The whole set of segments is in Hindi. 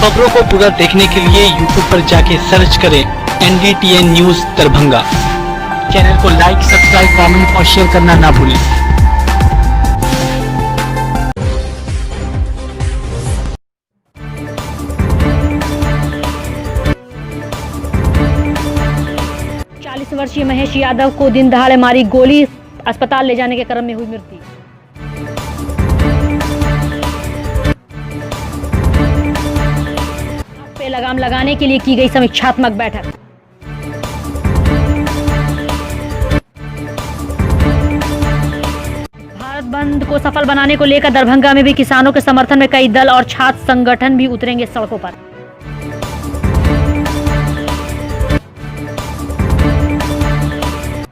खबरों को पूरा देखने के लिए YouTube पर जाके सर्च करें NDTN न्यूज दरभंगा। चैनल को लाइक, सब्सक्राइब, कमेंट और शेयर करना ना भूलें। वर्षीय महेश यादव को दिन दहाड़े मारी गोली, अस्पताल ले जाने के क्रम में हुई मृत्यु। पे लगाम लगाने के लिए की गई समीक्षात्मक बैठक। भारत बंद को सफल बनाने को लेकर दरभंगा में भी किसानों के समर्थन में कई दल और छात्र संगठन भी उतरेंगे सड़कों पर।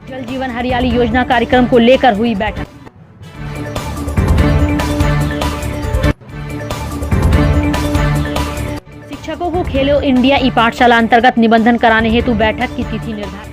जल जीवन हरियाली योजना कार्यक्रम को लेकर हुई बैठक। शिक्षकों को खेलो इंडिया ई पाठशाला अंतर्गत निबंधन कराने हेतु बैठक की तिथि निर्धारित।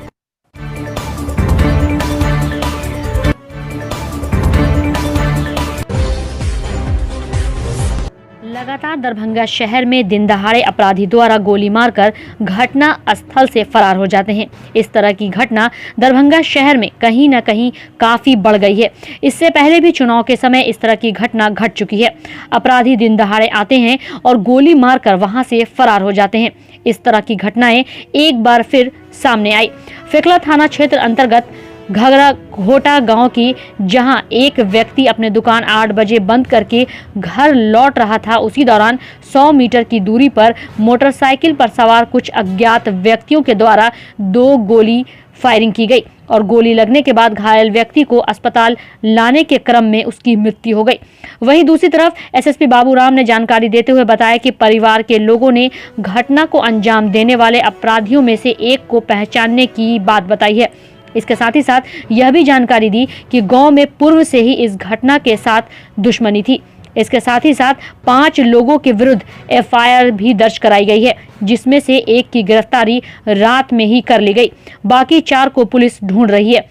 लगातार दरभंगा शहर में दिन दहाड़े अपराधी द्वारा गोली मारकर घटना स्थल से फरार हो जाते हैं। इस तरह की घटना दरभंगा शहर में कहीं न कहीं काफी बढ़ गई है। इससे पहले भी चुनाव के समय इस तरह की घटना घट चुकी है। अपराधी दिन दहाड़े आते हैं और गोली मारकर वहां से फरार हो जाते हैं। इस तरह की घटनाएं एक बार फिर सामने आई। फेकला थाना क्षेत्र अंतर्गत घगरा घोटा गांव की, जहां एक व्यक्ति अपने दुकान 8 बजे बंद करके घर लौट रहा था। उसी दौरान 100 मीटर की दूरी पर मोटरसाइकिल पर सवार कुछ अज्ञात व्यक्तियों के द्वारा 2 गोली फायरिंग की गई और गोली लगने के बाद घायल व्यक्ति को अस्पताल लाने के क्रम में उसकी मृत्यु हो गई। वहीं दूसरी तरफ एसएसपी बाबूराम ने जानकारी देते हुए बताया कि परिवार के लोगों ने घटना को अंजाम देने वाले अपराधियों में से एक को पहचानने की बात बताई है। इसके साथ ही साथ यह भी जानकारी दी कि गांव में पूर्व से ही इस घटना के साथ दुश्मनी थी। इसके साथ ही साथ 5 लोगों के विरुद्ध एफआईआर भी दर्ज कराई गई है, जिसमें से एक की गिरफ्तारी रात में ही कर ली गई। बाकी 4 को पुलिस ढूंढ रही है।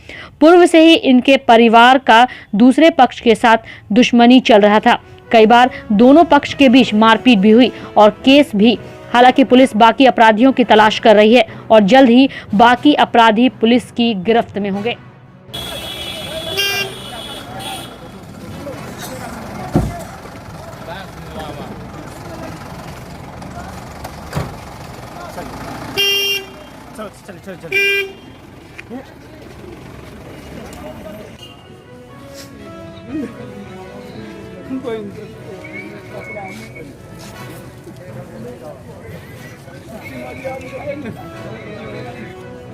पूर्व से ही इनके परिवार का दूसरे पक्ष के साथ दुश्मनी चल रहा था। कई बार दोनों पक्ष के बीच मारपीट भी हुई और केस भी। हालांकि पुलिस बाकी अपराधियों की तलाश कर रही है और जल्द ही बाकी अपराधी पुलिस की गिरफ्त में होंगे।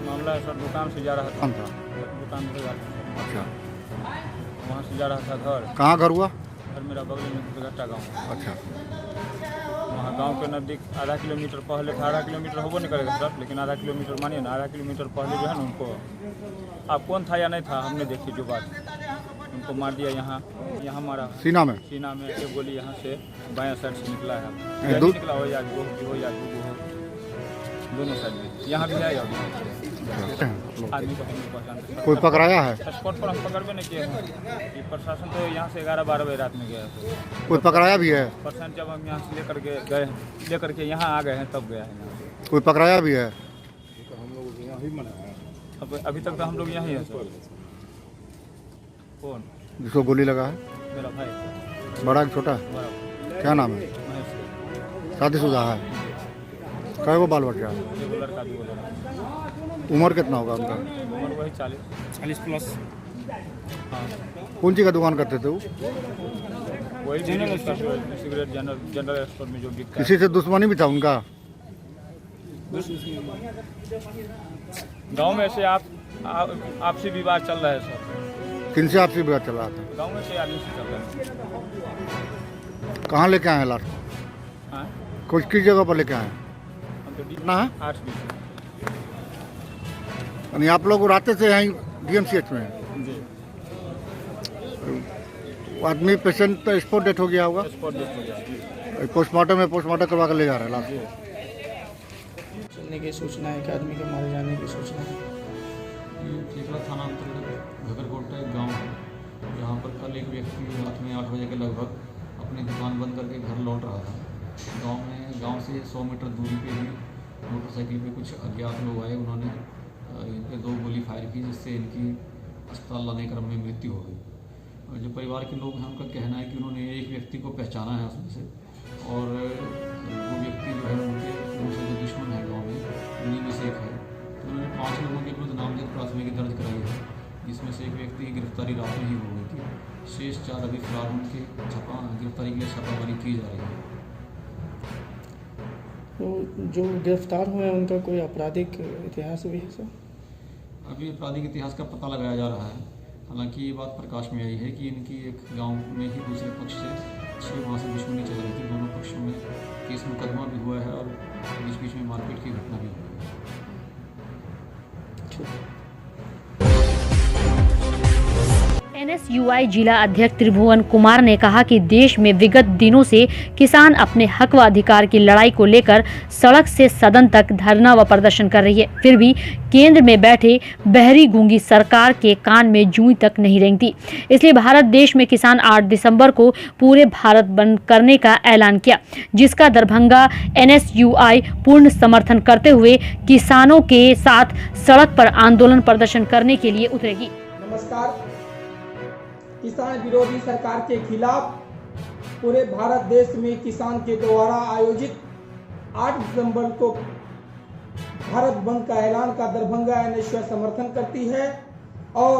मामला सर दुकान से जा रहा था। दुकान से जा रहा था। अच्छा। वहाँ से जा रहा था घर। कहाँ घर हुआ? घर मेरा बगल में घट्टा गाँव। अच्छा। वहाँ गांव के नज़दीक आधा किलोमीटर पहले था। आधा किलोमीटर होबो नहीं करेगा सर, लेकिन आधा किलोमीटर मानिए ना, आधा किलोमीटर पहले जो है ना उनको, आप कौन था या नहीं था हमने देखी जो बात, उनको मार दिया। यहाँ मारा सीना में एक गोली यहाँ से बायां साइड से निकला है। निकला हो या दोनों साइड में, यहाँ भी है आदमी को हम पहचानते। कोई पकड़ाया है? स्पॉट पर हम पकड़ भी नहीं किए हैं। प्रशासन तो यहाँ से 11-12 बजे रात में गया है। कोई पकड़ाया भी है? प्रशासन जब हम यहाँ से लेकर के यहाँ आ गए हैं तब गया है। कोई पकड़ाया भी है? हम लोग यहाँ ही मना है। अभी तक तो हम लोग यहाँ ही है सर। कौन जिसको गोली लगा है? मेरा भाई। बड़ा कि छोटा? बड़ा। क्या नाम है? शादीशुदा है? क्या वो बाल बच्चा? उम्र कितना होगा उनका? उम्र वही 40 प्लस। हाँ। कौन सी का दुकान करते थे वो? वही सिगरेट जनरल स्टोर में जो बिकता है। किसी से दुश्मनी भी था उनका? गांव में से आपसी विवाद चल रहा है सर। किन से आपसी विवाद चल रहा था? गांव में से आदमी से चल रहा है। कहाँ लेके आए लाश? हाँ? कुछ किस जगह पर लेके आए? कितना है? 8 बीस। यानी आप लोग राते से यहीं DMCH में? जी। आदमी पेशेंट तो स्पॉट डेथ हो गया होगा? स्पॉट डेथ हो गया। पोस्टमार्टम करवा कर ले जा रहे हैं लाश। चलने की सूचना है कि आदमी के मारे जाने की सूचना है। ये फेकला थाना अंतर्गत घगरकोटा एक गाँव है, जहाँ पर कल एक व्यक्ति रात में 8 बजे के लगभग अपनी दुकान बंद करके घर लौट रहा था। गांव में गांव से 100 मीटर दूरी पे ही मोटरसाइकिल पे कुछ अज्ञात लोग आए। उन्होंने इन पे 2 गोली फायर की, जिससे इनकी अस्पताल लाने क्रम में मृत्यु हो गई। और जो परिवार के लोग हैं उनका कहना है कि उन्होंने एक व्यक्ति को पहचाना है उसमें से, और वो व्यक्ति जो है उनसे जो दुश्मन है गाँव में उन्हीं में से एक है। तो उन्होंने 5 लोगों के विरुद्ध नामजद प्राथमिकी दर्ज कराई है, जिसमें से एक व्यक्ति की गिरफ्तारी रात में ही हो गई थी। शेष 4 अभी फिलहाल उनके गिरफ्तारी के लिए छापामारी की जा रही है। तो जो गिरफ्तार हुए हैं उनका कोई आपराधिक इतिहास भी है सर? अभी आपराधिक इतिहास का पता लगाया जा रहा है। हालांकि ये बात प्रकाश में आई है कि इनकी एक गांव में ही दूसरे पक्ष से 6 माह से दुश्मनी चल रही थी। दोनों पक्षों में केस मुकदमा भी हुआ है और बीच बीच में मारपीट की घटना भी हुई है। NSUI जिला अध्यक्ष त्रिभुवन कुमार ने कहा कि देश में विगत दिनों से किसान अपने हक व अधिकार की लड़ाई को लेकर सड़क से सदन तक धरना व प्रदर्शन कर रही है, फिर भी केंद्र में बैठे बहरी गूंगी सरकार के कान में जूं तक नहीं रेंगती। इसलिए भारत देश में किसान 8 दिसंबर को पूरे भारत बंद करने का ऐलान किया, जिसका दरभंगा NSUI पूर्ण समर्थन करते हुए किसानों के साथ सड़क पर आंदोलन प्रदर्शन करने के लिए उतरेगी। नमस्कार। किसान विरोधी सरकार के खिलाफ पूरे भारत देश में किसान के द्वारा आयोजित 8 दिसंबर को भारत बंद का ऐलान का दरभंगा NSUI समर्थन करती है और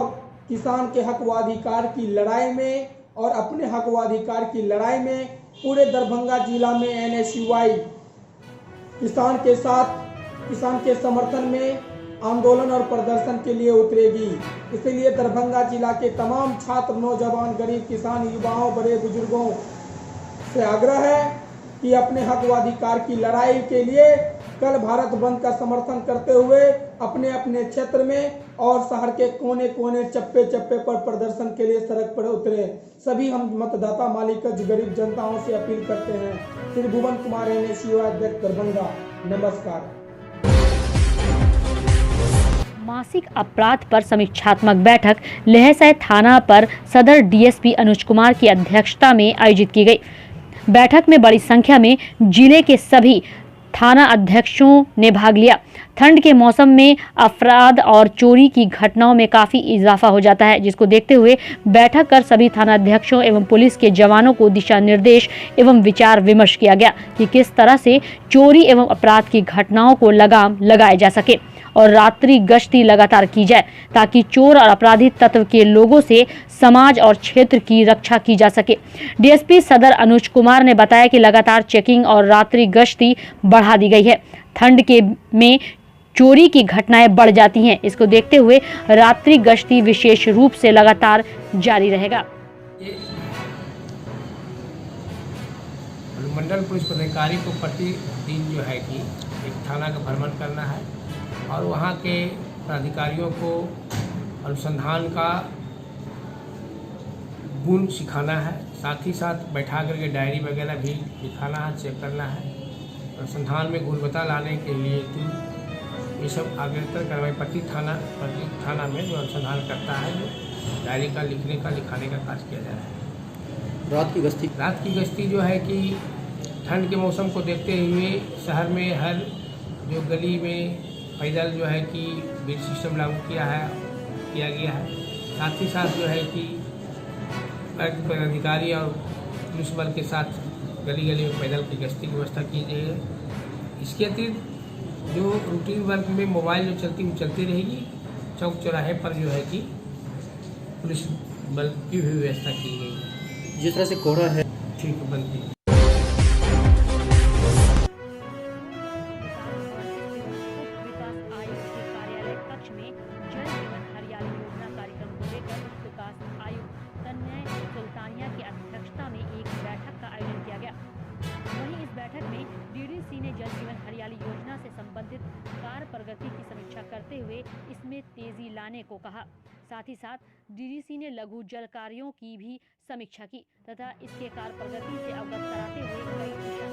किसान के हक व अधिकार की लड़ाई में और अपने हक व अधिकार की लड़ाई में पूरे दरभंगा जिला में NSUI किसान के साथ किसान के समर्थन में आंदोलन और प्रदर्शन के लिए उतरेगी। इसलिए दरभंगा जिला के तमाम छात्र, नौजवान, गरीब किसान, युवाओं, बड़े बुजुर्गों से आग्रह है कि अपने हक व अधिकार की लड़ाई के लिए कल भारत बंद का समर्थन करते हुए अपने अपने क्षेत्र में और शहर के कोने कोने, चप्पे चप्पे पर प्रदर्शन के लिए सड़क पर उतरे। सभी हम मतदाता मालिकज गरीब जनताओं से अपील करते हैं। त्रिभुवन कुमार, NSUI अध्यक्ष दरभंगा। नमस्कार। मासिक अपराध पर समीक्षात्मक बैठक लहसराय थाना पर सदर DSP अनुज कुमार की अध्यक्षता में आयोजित की गई। बैठक में बड़ी संख्या में जिले के सभी थाना अध्यक्षों ने भाग लिया। ठंड के मौसम में अपराध और चोरी की घटनाओं में काफी इजाफा हो जाता है, जिसको देखते हुए बैठक कर सभी थाना अध्यक्षों एवं पुलिस के जवानों को दिशा निर्देश एवं विचार विमर्श किया गया कि किस तरह से चोरी एवं अपराध की घटनाओं को लगाम लगाया जा सके और रात्रि गश्ती लगातार की जाए, ताकि चोर और अपराधी तत्व के लोगों से समाज और क्षेत्र की रक्षा की जा सके। DSP सदर अनुज कुमार ने बताया कि लगातार चेकिंग और रात्रि गश्ती बढ़ा दी गई है। ठंड के में चोरी की घटनाएं बढ़ जाती हैं, इसको देखते हुए रात्रि गश्ती विशेष रूप से लगातार जारी रहेगा। मंडल पुलिस पदाधिकारी को प्रतिदिन जो है कि एक थाना का भ्रमण करना है और वहाँ के अधिकारियों को अनुसंधान का गुण सिखाना है। साथ ही साथ बैठा करके डायरी वगैरह भी लिखाना है, चेक करना है। अनुसंधान में गुणवत्ता लाने के लिए ये सब अग्रतर कार्रवाई प्रति थाना में जो अनुसंधान करता है, जो डायरी का लिखाने का कार्य किया जा रहा है। रात की गश्ती जो है कि ठंड के मौसम को देखते हुए शहर में हर जो गली में पैदल जो है कि बिल सिस्टम लागू किया गया है। साथ ही साथ जो है कि अधिकारी और पुलिस बल के साथ गली गली में पैदल की गश्ती की व्यवस्था की गई है। इसके अतिरिक्त जो रूटीन वर्क में मोबाइल जो चलती रहेगी। चौक चौराहे पर जो है कि पुलिस बल की भी व्यवस्था की गई है। जिस तरह से कोहरा है ठीक बनती है। संबंधित कार्य प्रगति की समीक्षा करते हुए इसमें तेजी लाने को कहा। साथ ही साथ DDC ने लघु जल कार्यों की भी समीक्षा की तथा इसके कार्य प्रगति से अवगत कराते हुए कई दिशा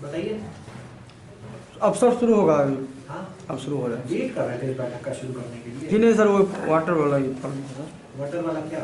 बताइए। अब सर शुरू होगा अभी। अब शुरू हो रहा है। वेट कर रहे थे बैठक का शुरू करने के लिए। जी नहीं सर, वो वाटर वाला ही सर। वाटर वाला क्या?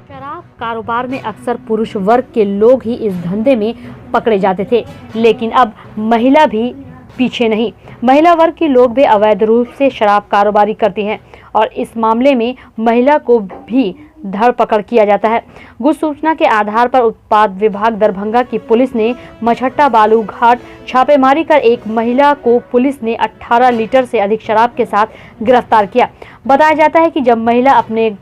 शराब कारोबार में अक्सर पुरुष वर्ग के लोग ही इस धंधे में पकड़े जाते थे, लेकिन अब महिला भी पीछे नहीं। महिला वर्ग के लोग भी अवैध रूप से शराब कारोबारी करती हैं और इस मामले में महिला को भी धरपकड़ किया जाता है। गुप्त सूचना के आधार पर उत्पाद विभाग दरभंगा की पुलिस ने मछट्टा बालू घाट छापेमारी कर एक महिला को पुलिस ने 18 लीटर से अधिक शराब के साथ गिरफ्तार किया। बताया जाता है कि जब महिला अपने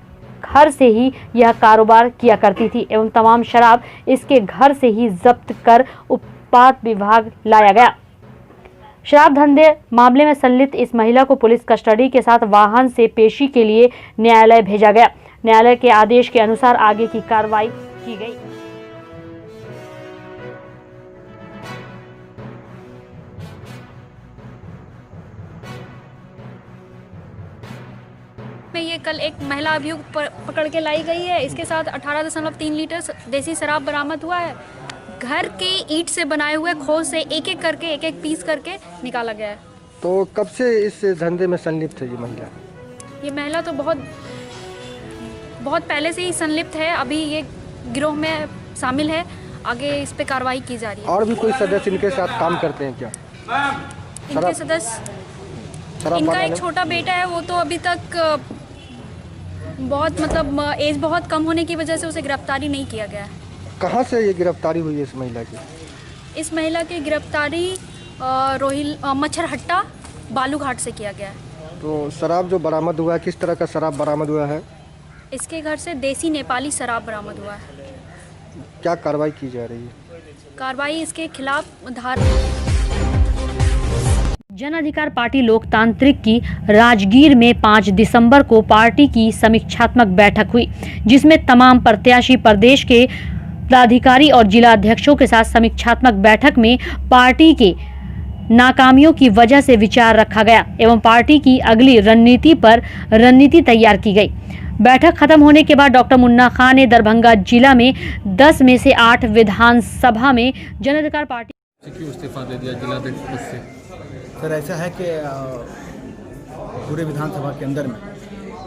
घर से ही यह कारोबार किया करती थी एवं तमाम शराब इसके घर से ही जब्त कर उत्पाद विभाग लाया गया। शराब धंधे मामले में संलिप्त इस महिला को पुलिस कस्टडी के साथ वाहन से पेशी के लिए न्यायालय भेजा गया। न्यायालय के आदेश के अनुसार आगे की कार्रवाई की गई। में ये कल एक महिला अभियुक्त पकड़ के लाई गई है। इसके साथ 18.3 लीटर देसी शराब बरामद हुआ है। घर के ईंट से बनाए हुए खोल से एक एक पीस करके निकाला गया है। तो कब से इस धंधे में संलिप्त है ये महिला? ये महिला तो बहुत पहले से ही संलिप्त है। अभी ये गिरोह में शामिल है। आगे इस पे कार्रवाई की जा रही है। और भी कोई सदस्य इनके साथ काम करते हैं क्या? इनके सदस्य, इनका एक छोटा बेटा है, वो तो अभी तक बहुत एज बहुत कम होने की वजह से उसे गिरफ्तारी नहीं किया गया है। कहाँ से ये गिरफ्तारी हुई है इस महिला की? इस महिला की गिरफ्तारी मच्छरहट्टा बालूघाट से किया गया है। तो शराब जो बरामद हुआ है, किस तरह का शराब बरामद हुआ है? इसके घर से देसी नेपाली शराब बरामद हुआ है। क्या कार्रवाई की जा रही है? कार्रवाई इसके खिलाफ जन अधिकार पार्टी लोकतांत्रिक की राजगीर में 5 दिसंबर को पार्टी की समीक्षात्मक बैठक हुई, जिसमें तमाम प्रत्याशी प्रदेश के पदाधिकारी और जिला अध्यक्षों के साथ समीक्षात्मक बैठक में पार्टी के नाकामियों की वजह से विचार रखा गया एवं पार्टी की अगली रणनीति तैयार की गई। बैठक खत्म होने के बाद डॉक्टर मुन्ना खान ने दरभंगा जिला में 10 में से 8 विधानसभा में जन अधिकार पार्टी क्यों इस्तीफा दे दिया जिलाध्यक्ष पद से? सर ऐसा है कि पूरे विधानसभा के अंदर में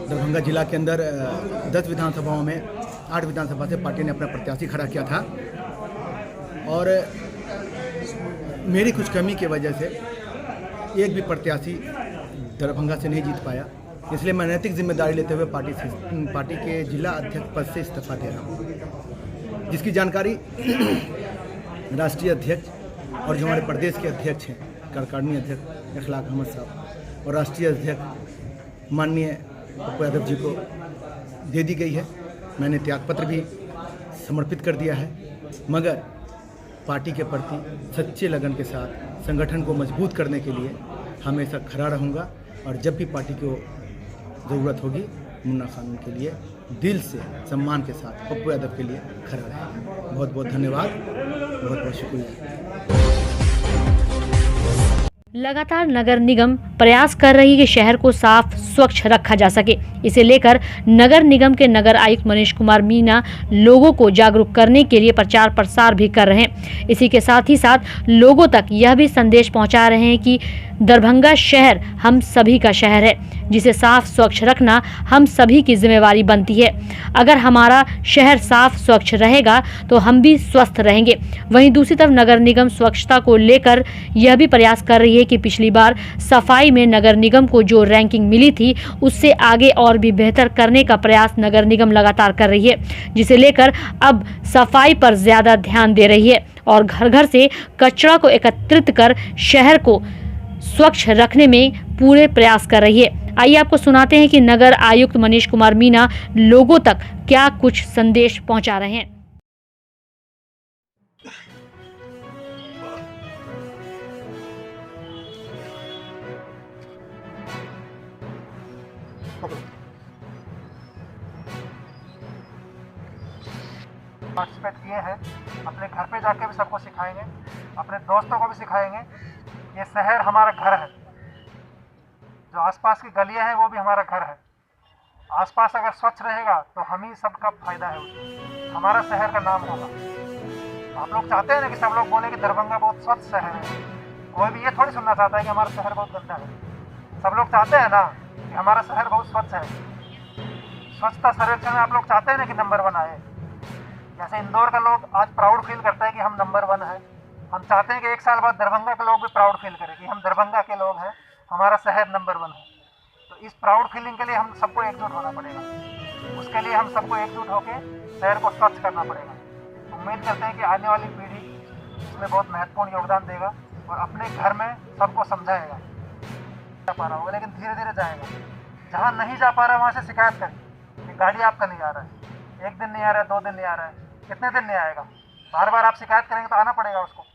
दरभंगा जिला के अंदर 10 विधानसभाओं में 8 विधानसभा से पार्टी ने अपना प्रत्याशी खड़ा किया था और मेरी कुछ कमी की वजह से एक भी प्रत्याशी दरभंगा से नहीं जीत पाया। इसलिए मैं नैतिक जिम्मेदारी लेते हुए पार्टी के जिला अध्यक्ष पद से इस्तीफा दे रहा हूँ, जिसकी जानकारी राष्ट्रीय अध्यक्ष और जो हमारे प्रदेश के अध्यक्ष हैं, कार्यकारिणी अध्यक्ष इखलाक अहमद साहब और राष्ट्रीय अध्यक्ष माननीय पप्पू यादव जी को दे दी गई है। मैंने त्यागपत्र भी समर्पित कर दिया है, मगर पार्टी के प्रति सच्चे लगन के साथ संगठन को मजबूत करने के लिए हमेशा खड़ा रहूँगा और जब भी पार्टी को ज़रूरत होगी मुन्ना खान के लिए दिल से सम्मान के साथ पप्पू यादव के लिए खड़ा रहेगा। बहुत बहुत धन्यवाद, बहुत बहुत शुक्रिया। लगातार नगर निगम प्रयास कर रही है कि शहर को साफ स्वच्छ रखा जा सके। इसे लेकर नगर निगम के नगर आयुक्त मनीष कुमार मीना लोगों को जागरूक करने के लिए प्रचार प्रसार भी कर रहे हैं। इसी के साथ ही साथ लोगों तक यह भी संदेश पहुंचा रहे हैं कि दरभंगा शहर हम सभी का शहर है, जिसे साफ स्वच्छ रखना हम सभी की जिम्मेवारी बनती है। अगर हमारा शहर साफ स्वच्छ रहेगा तो हम भी स्वस्थ रहेंगे। वहीं दूसरी तरफ नगर निगम स्वच्छता को लेकर यह भी प्रयास कर रही है कि पिछली बार सफाई में नगर निगम को जो रैंकिंग मिली थी उससे आगे और भी बेहतर करने का प्रयास नगर निगम लगातार कर रही है, जिसे लेकर अब सफाई पर ज्यादा ध्यान दे रही है और घर घर से कचरा को एकत्रित कर शहर को स्वच्छ रखने में पूरे प्रयास कर रही है। आइए आपको सुनाते हैं कि नगर आयुक्त मनीष कुमार मीना लोगों तक क्या कुछ संदेश पहुंचा रहे हैं। पार्टिसिपेट किए हैं, अपने घर पे जाके भी सबको सिखाएंगे, अपने दोस्तों को भी सिखाएंगे। ये शहर हमारा घर है, जो आसपास की गलियां हैं वो भी हमारा घर है। आसपास अगर स्वच्छ रहेगा तो हम ही सबका फायदा है उसमें, हमारा शहर का नाम होगा। आप लोग चाहते हैं ना कि सब लोग बोले कि दरभंगा बहुत स्वच्छ शहर है, कोई भी ये थोड़ी सुनना चाहता है कि हमारा शहर बहुत गंदा है। सब लोग चाहते हैं ना कि हमारा शहर बहुत स्वच्छ है। स्वच्छता सर्वेक्षण में आप लोग चाहते हैं ना कि नंबर 1 आए। जैसे इंदौर का लोग आज प्राउड फील करता है कि हम नंबर 1 है, हम चाहते हैं कि 1 साल बाद दरभंगा के लोग भी प्राउड फील करें कि हम दरभंगा के लोग हैं, हमारा शहर नंबर 1 है। तो इस प्राउड फीलिंग के लिए हम सबको एकजुट होना पड़ेगा, उसके लिए हम सबको एकजुट होकर शहर को स्वच्छ करना पड़ेगा। उम्मीद करते हैं कि आने वाली पीढ़ी इसमें बहुत महत्वपूर्ण योगदान देगा और अपने घर में सबको समझाएगा। जा पा रहा होगा लेकिन धीरे धीरे जाएगा। जहाँ नहीं जा पा रहा है वहाँ से शिकायत करें कि गाड़ी आपका नहीं आ रहा है, 1 दिन नहीं आ रहा है, 2 दिन नहीं आ रहा है, कितने दिन नहीं आएगा। बार बार आप शिकायत करेंगे तो आना पड़ेगा उसको।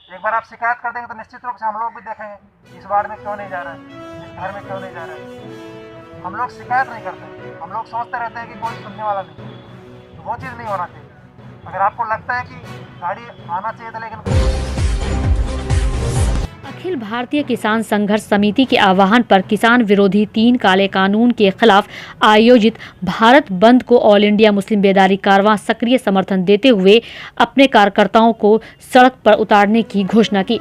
एक बार आप शिकायत कर देंगे तो निश्चित रूप से हम लोग भी देखेंगे इस वार्ड में क्यों नहीं जा रहा है, इस घर में क्यों नहीं जा रहा है। हम लोग शिकायत नहीं करते, हम लोग सोचते रहते हैं कि कोई सुनने वाला नहीं है, तो वो चीज़ नहीं होना चाहिए। अगर आपको लगता है कि गाड़ी आना चाहिए था लेकिन अखिल भारतीय किसान संघर्ष समिति के आह्वान पर किसान विरोधी 3 काले कानून के खिलाफ आयोजित भारत बंद को ऑल इंडिया मुस्लिम बेदारी कारवां सक्रिय समर्थन देते हुए अपने कार्यकर्ताओं को सड़क पर उतारने की घोषणा की।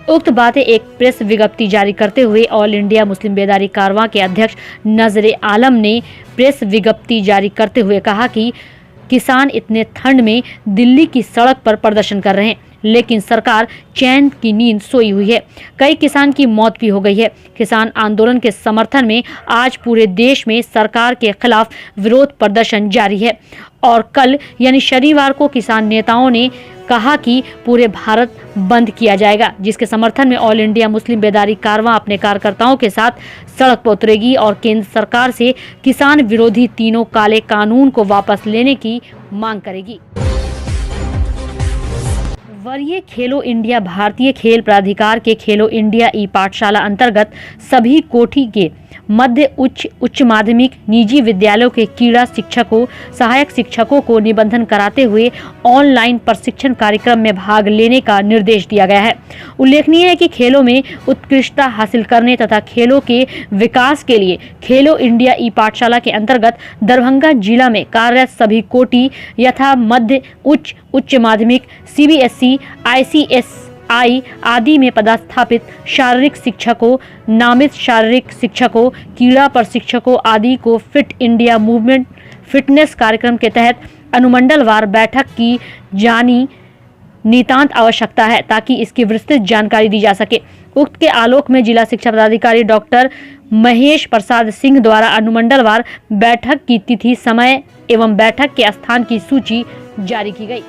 उक्त बातें एक प्रेस विज्ञप्ति जारी करते हुए ऑल इंडिया मुस्लिम बेदारी कारवां के अध्यक्ष नजरे आलम ने प्रेस विज्ञप्ति जारी करते हुए कहा कि किसान इतने ठंड में दिल्ली की सड़क पर प्रदर्शन कर रहे हैं, लेकिन सरकार चैन की नींद सोई हुई है। कई किसान की मौत भी हो गई है। किसान आंदोलन के समर्थन में आज पूरे देश में सरकार के खिलाफ विरोध प्रदर्शन जारी है और कल यानी शनिवार को किसान नेताओं ने कहा कि पूरे भारत बंद किया जाएगा, जिसके समर्थन में ऑल इंडिया मुस्लिम बेदारी कारवां अपने कार्यकर्ताओं के साथ सड़क पर उतरेगी और केंद्र सरकार से किसान विरोधी 3 काले कानून को वापस लेने की मांग करेगी। वरीय खेलो इंडिया भारतीय खेल प्राधिकार के खेलो इंडिया ई पाठशाला अंतर्गत सभी कोटि के मध्य उच्च माध्यमिक निजी विद्यालयों के क्रीड़ा शिक्षकों सहायक शिक्षकों को निबंधन कराते हुए ऑनलाइन प्रशिक्षण कार्यक्रम में भाग लेने का निर्देश दिया गया है। उल्लेखनीय है कि खेलों में उत्कृष्टता हासिल करने तथा खेलों के विकास के लिए खेलो इंडिया ई पाठशाला के अंतर्गत दरभंगा जिला में कार्यरत सभी कोटि यथा मध्य उच्च माध्यमिक CBSE ICSI आदि में पदस्थापित शारीरिक शिक्षकों नामित शारीरिक शिक्षकों क्रीड़ा प्रशिक्षकों आदि को फिट इंडिया मूवमेंट फिटनेस कार्यक्रम के तहत अनुमंडलवार बैठक की जानी नितांत आवश्यकता है ताकि इसकी विस्तृत जानकारी दी जा सके। उक्त के आलोक में जिला शिक्षा पदाधिकारी डॉक्टर महेश प्रसाद सिंह द्वारा अनुमंडलवार बैठक की तिथि समय एवं बैठक के स्थान की सूची जारी की गई।